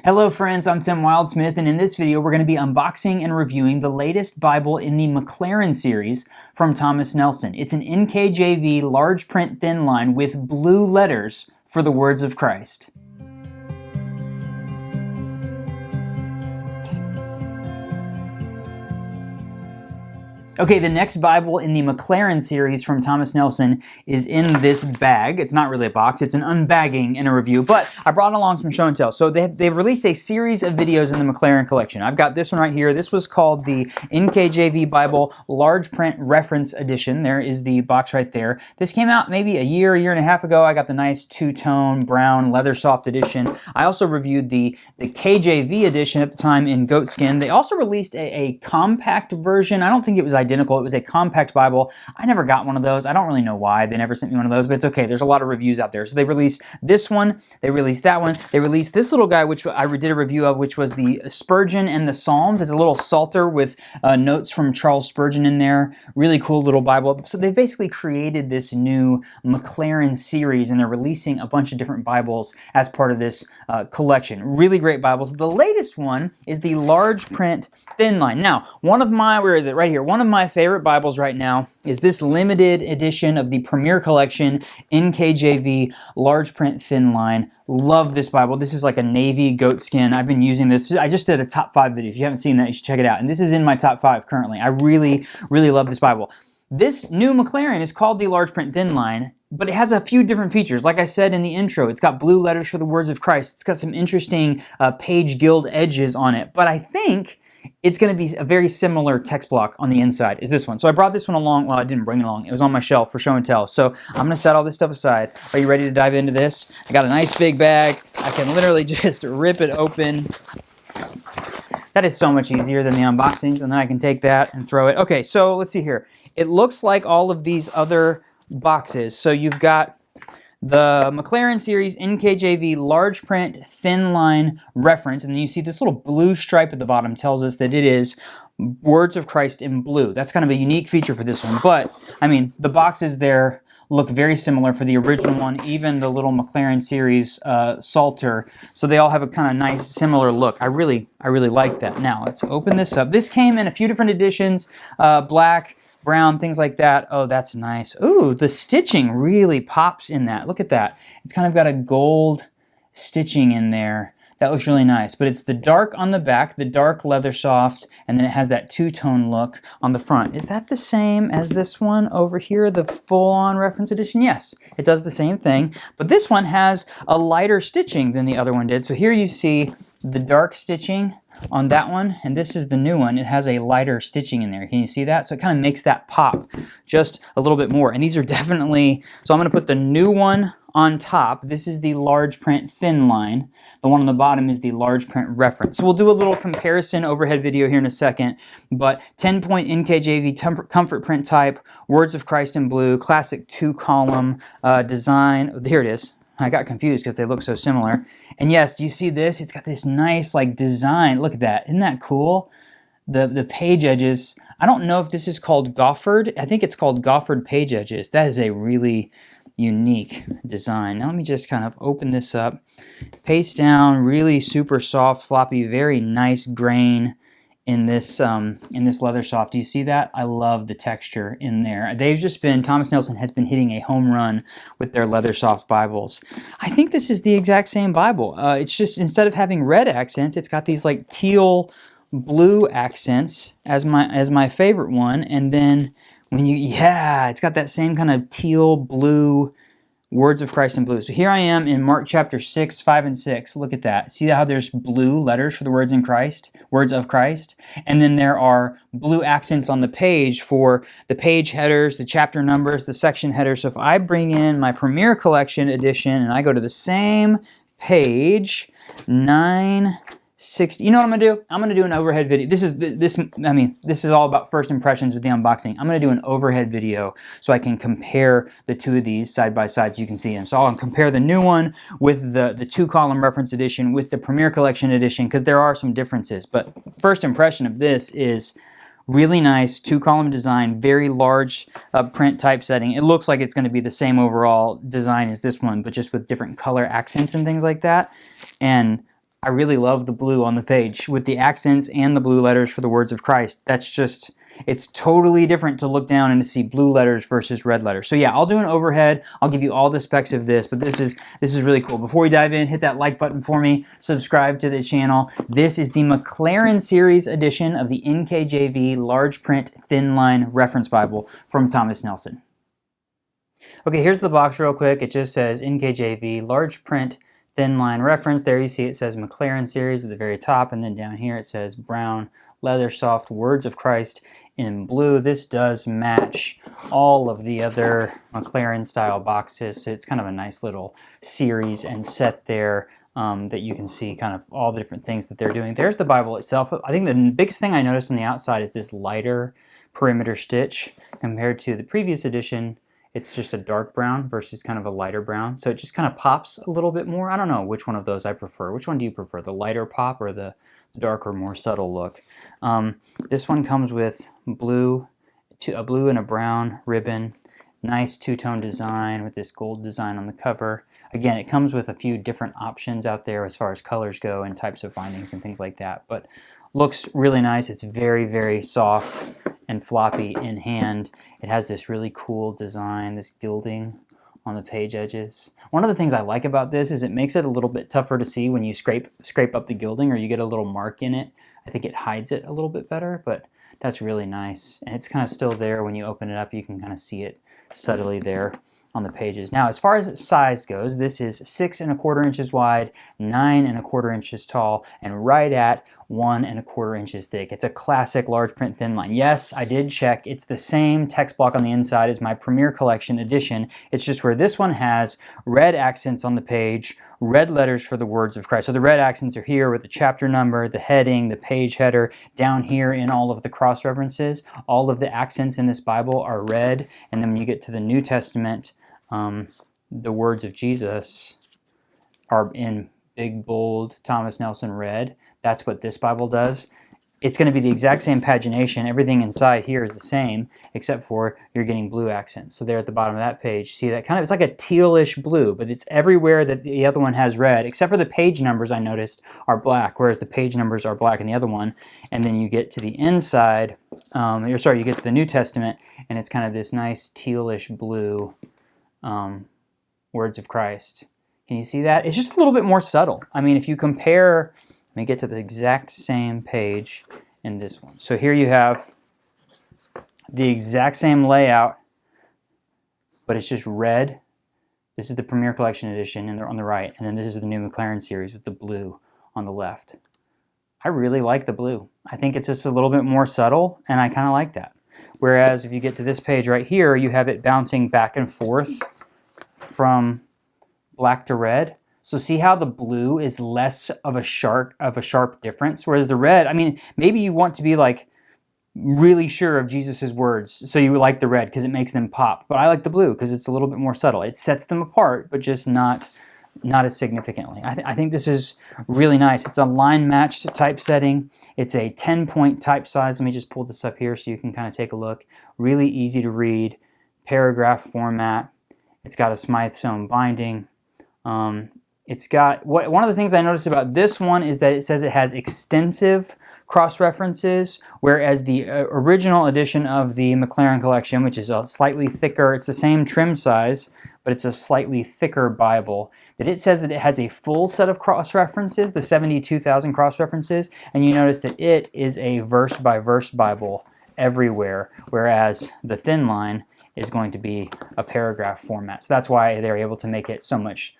Hello friends, I'm Tim Wildsmith, and in this video we're going to be unboxing and reviewing the latest Bible in the McLaren series from Thomas Nelson. It's an NKJV large print thin line with blue letters for the words of Christ. Okay, the next Bible in the McLaren series from Thomas Nelson is in this bag. It's not really a box, it's an unbagging and a review, but I brought along some show and tell. So they've released a series of videos in the McLaren collection. I've got this one right here. This was called the NKJV Bible Large Print Reference Edition. There is the box right there. This came out maybe a year and a half ago. I got the nice two-tone brown leather soft edition. I also reviewed the KJV edition at the time in goatskin. They also released a compact version. I don't think it was identical. It was a compact Bible. I never got one of those. I don't really know why they never sent me one of those, but it's okay. There's a lot of reviews out there. So they released this one. They released that one. They released this little guy, which I did a review of, which was the Spurgeon and the Psalms. It's a little psalter with notes from Charles Spurgeon in there. Really cool little Bible. So they basically created this new McLaren series, and they're releasing a bunch of different Bibles as part of this collection. Really great Bibles. The latest one is the large print thin line. Now, one of my, where is it? Right here. One of my favorite Bibles right now is this limited edition of the Premier Collection NKJV large print thin line. Love this Bible. This is like a navy goatskin. I've been using this. I just did a top 5 video. If you haven't seen that, you should check it out. And this is in my top 5 currently. I really love this Bible. This new McLaren is called the large print thin line, but it has a few different features. Like I said in the intro, it's got blue letters for the words of Christ. It's got some interesting page gild edges on it. But I think it's going to be a very similar text block on the inside as this one. So I brought this one along. Well, I didn't bring it along. It was on my shelf for show and tell. So I'm going to set all this stuff aside. Are you ready to dive into this? I got a nice big bag. I can literally just rip it open. That is so much easier than the unboxings. And then I can take that and throw it. Okay, so let's see here. It looks like all of these other boxes. So you've got the McLaren series NKJV large print thin line reference, and then you see this little blue stripe at the bottom tells us that it is words of Christ in blue. That's kind of a unique feature for this one, but I mean the boxes there look very similar for the original one, even the little McLaren series Psalter. So they all have a kind of nice similar look. I really like that. Now let's open this up. This came in a few different editions, black, brown, things like that. Oh, that's nice. Ooh, the stitching really pops in that. Look at that. It's kind of got a gold stitching in there. That looks really nice. But it's the dark on the back, the dark leather soft, and then it has that two-tone look on the front. Is that the same as this one over here, the full-on reference edition? Yes, it does the same thing. But this one has a lighter stitching than the other one did. So here you see the dark stitching on that one, and this is the new one. It has a lighter stitching in there. Can you see that? So it kind of makes that pop just a little bit more. And these are definitely, so I'm going to put the new one on top. This is the large print thin line. The one on the bottom is the large print reference. So we'll do a little comparison overhead video here in a second, but 10-point NKJV comfort print type, words of Christ in blue, classic 2-column design. Here it is. I got confused because they look so similar. And yes, do you see this? It's got this nice like design. Look at that. Isn't that cool? The page edges. I don't know if this is called goffered. I think it's called goffered page edges. That is a really unique design. Now let me just kind of open this up. Paste down, really super soft, floppy, very nice grain in this leather soft. Do you see that? I love the texture in there. They've just been, Thomas Nelson has been hitting a home run with their leather soft Bibles. I think this is the exact same Bible. It's just, instead of having red accents, it's got these like teal blue accents as my favorite one. And then when you, yeah, it's got that same kind of teal blue words of Christ in blue. So here I am in Mark chapter 6, 5, and 6. Look at that. See how there's blue letters for the words of Christ? And then there are blue accents on the page for the page headers, the chapter numbers, the section headers. So if I bring in my Premier Collection edition and I go to the same page, 960. You know what I'm gonna do? I'm gonna do an overhead video. This is all about first impressions with the unboxing. I'm gonna do an overhead video so I can compare the two of these side by side so you can see them. So I'll compare the new one with the 2-column reference edition with the Premier Collection edition because there are some differences. But first impression of this is really nice 2-column design, very large print typesetting. It looks like it's going to be the same overall design as this one, but just with different color accents and things like that. And I really love the blue on the page with the accents and the blue letters for the words of Christ. That's just, it's totally different to look down and to see blue letters versus red letters. So yeah, I'll do an overhead. I'll give you all the specs of this, but this is really cool. Before we dive in, hit that like button for me, subscribe to the channel. This is the McLaren Series edition of the NKJV large print thin line reference Bible from Thomas Nelson. Okay, here's the box real quick. It just says NKJV large print thin line reference. There you see it says McLaren Series at the very top, and then down here it says brown leather soft words of Christ in blue. This does match all of the other McLaren style boxes, so it's kind of a nice little series and set there that you can see kind of all the different things that they're doing. There's the Bible itself. I think the biggest thing I noticed on the outside is this lighter perimeter stitch compared to the previous edition. It's just a dark brown versus kind of a lighter brown. So it just kind of pops a little bit more. I don't know which one of those I prefer. Which one do you prefer? The lighter pop or the darker, more subtle look? This one comes with a blue and a brown ribbon. Nice two-tone design with this gold design on the cover. Again, it comes with a few different options out there as far as colors go and types of bindings and things like that. But looks really nice. It's very, very soft and floppy in hand. It has this really cool design, this gilding on the page edges. One of the things I like about this is it makes it a little bit tougher to see when you scrape up the gilding or you get a little mark in it. I think it hides it a little bit better, but that's really nice. And it's kind of still there when you open it up. You can kind of see it subtly there on the pages. Now, as far as size goes, this is 6 1/4 inches wide, 9 1/4 inches tall, and right at 1 1/4 inches thick. It's a classic large print thin line. Yes, I did check. It's the same text block on the inside as my Premier Collection edition. It's just where this one has red accents on the page, red letters for the words of Christ. So the red accents are here with the chapter number, the heading, the page header. Down here in all of the cross references, all of the accents in this Bible are red. And then when you get to the New Testament, the words of Jesus are in big, bold, Thomas Nelson red. That's what this Bible does. It's going to be the exact same pagination. Everything inside here is the same, except for you're getting blue accents. So there at the bottom of that page, see that kind of, it's like a tealish blue, but it's everywhere that the other one has red, except for the page numbers I noticed are black, whereas the page numbers are black in the other one. And then you get to the inside, you get to the New Testament, and it's kind of this nice tealish blue words of Christ. Can you see that? It's just a little bit more subtle. I mean, if you compare, let me get to the exact same page in this one. So here you have the exact same layout, but it's just red. This is the Premier Collection edition and they're on the right, and then this is the new McLaren Series with the blue on the left. I really like the blue. I think it's just a little bit more subtle, and I kind of like that. Whereas if you get to this page right here, you have it bouncing back and forth from black to red. So see how the blue is less of a sharp difference, whereas the red, I mean, maybe you want to be like really sure of Jesus's words, so you like the red because it makes them pop. But I like the blue because it's a little bit more subtle. It sets them apart, but just not as significantly. I think this is really nice. It's a line-matched typesetting. It's a 10-point type size. Let me just pull this up here so you can kind of take a look. Really easy to read, paragraph format. It's got a Smythe sewn binding. It's got, one of the things I noticed about this one is that it says it has extensive cross-references, whereas the original edition of the McLaren Collection, which is a slightly thicker, it's the same trim size, but it's a slightly thicker Bible, that it says that it has a full set of cross-references, the 72,000 cross-references, and you notice that it is a verse-by-verse Bible everywhere, whereas the thin line is going to be a paragraph format. So that's why they're able to make it so much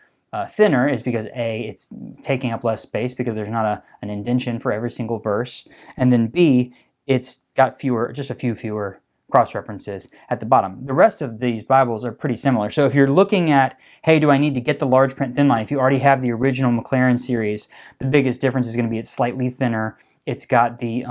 thinner, is because A, it's taking up less space because there's not an indentation for every single verse, and then B, it's got just a few fewer cross-references at the bottom. The rest of these Bibles are pretty similar. So if you're looking at, hey, do I need to get the large print thin line? If you already have the original McLaren series, the biggest difference is going to be it's slightly thinner. It's got the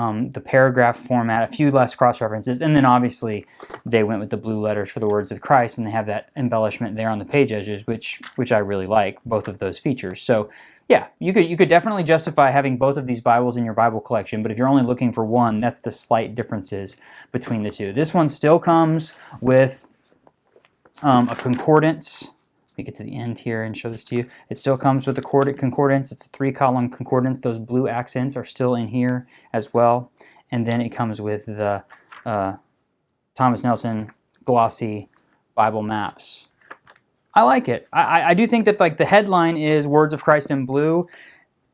paragraph format, a few less cross-references, and then obviously they went with the blue letters for the words of Christ, and they have that embellishment there on the page edges, which I really like, both of those features. So yeah, you could definitely justify having both of these Bibles in your Bible collection, but if you're only looking for one, that's the slight differences between the two. This one still comes with a concordance me get to the end here and show this to you. It still comes with the concordance. It's a 3-column concordance. Those blue accents are still in here as well. And then it comes with the Thomas Nelson glossy Bible maps. I like it. I do think that like the headline is Words of Christ in blue,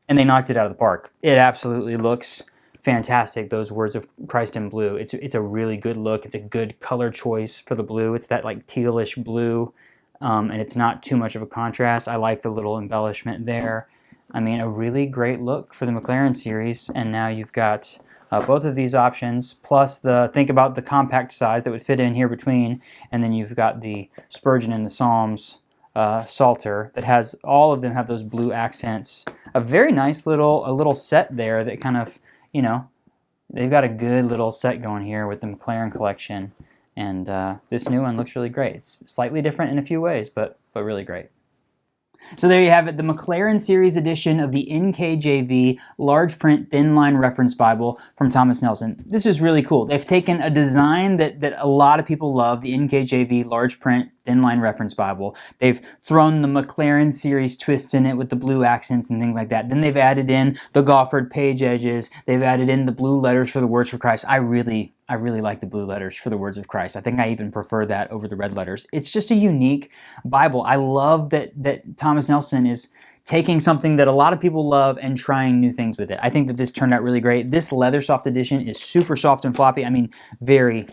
and they knocked it out of the park. It absolutely looks fantastic, those Words of Christ in blue. It's a really good look. It's a good color choice for the blue. It's that like tealish blue, and it's not too much of a contrast. I like the little embellishment there. I mean, a really great look for the McLaren series, and now you've got both of these options, plus think about the compact size that would fit in here between, and then you've got the Spurgeon and the Psalms Psalter that has, all of them have those blue accents. A very nice little set there that kind of, you know, they've got a good little set going here with the McLaren collection, and this new one looks really great. It's slightly different in a few ways, but really great. So there you have it, the McLaren Series edition of the NKJV large print thin line reference Bible from Thomas Nelson. This is really cool. They've taken a design that a lot of people love, the NKJV large print thin line reference Bible. They've thrown the McLaren Series twist in it with the blue accents and things like that. Then they've added in the Goffard page edges. They've added in the blue letters for the Words for Christ. I really like the blue letters for the Words of Christ. I think I even prefer that over the red letters. It's just a unique Bible. I love that Thomas Nelson is taking something that a lot of people love and trying new things with it. I think that this turned out really great. This leather soft edition is super soft and floppy. I mean, very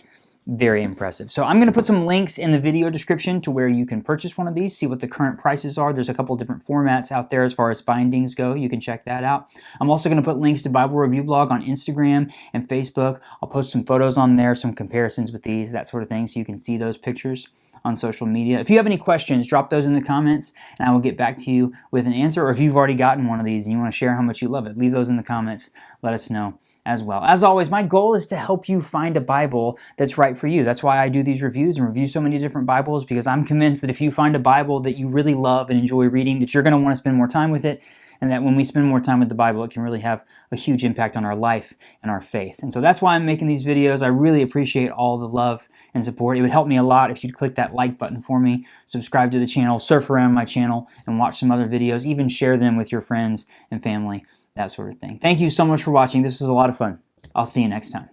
impressive. So I'm going to put some links in the video description to where you can purchase one of these, see what the current prices are. There's a couple different formats out there as far as bindings go. You can check that out. I'm also going to put links to Bible Review Blog on Instagram and Facebook. I'll post some photos on there, some comparisons with these, that sort of thing, so you can see those pictures on social media. If you have any questions, drop those in the comments and I will get back to you with an answer. Or if you've already gotten one of these and you want to share how much you love it, leave those in the comments. Let us know as well. As always, my goal is to help you find a Bible that's right for you. That's why I do these reviews and review so many different Bibles, because I'm convinced that if you find a Bible that you really love and enjoy reading, that you're going to want to spend more time with it, and that when we spend more time with the Bible, it can really have a huge impact on our life and our faith. And so that's why I'm making these videos. I really appreciate all the love and support. It would help me a lot if you'd click that like button for me, subscribe to the channel, surf around my channel, and watch some other videos, even share them with your friends and family, that sort of thing. Thank you so much for watching. This was a lot of fun. I'll see you next time.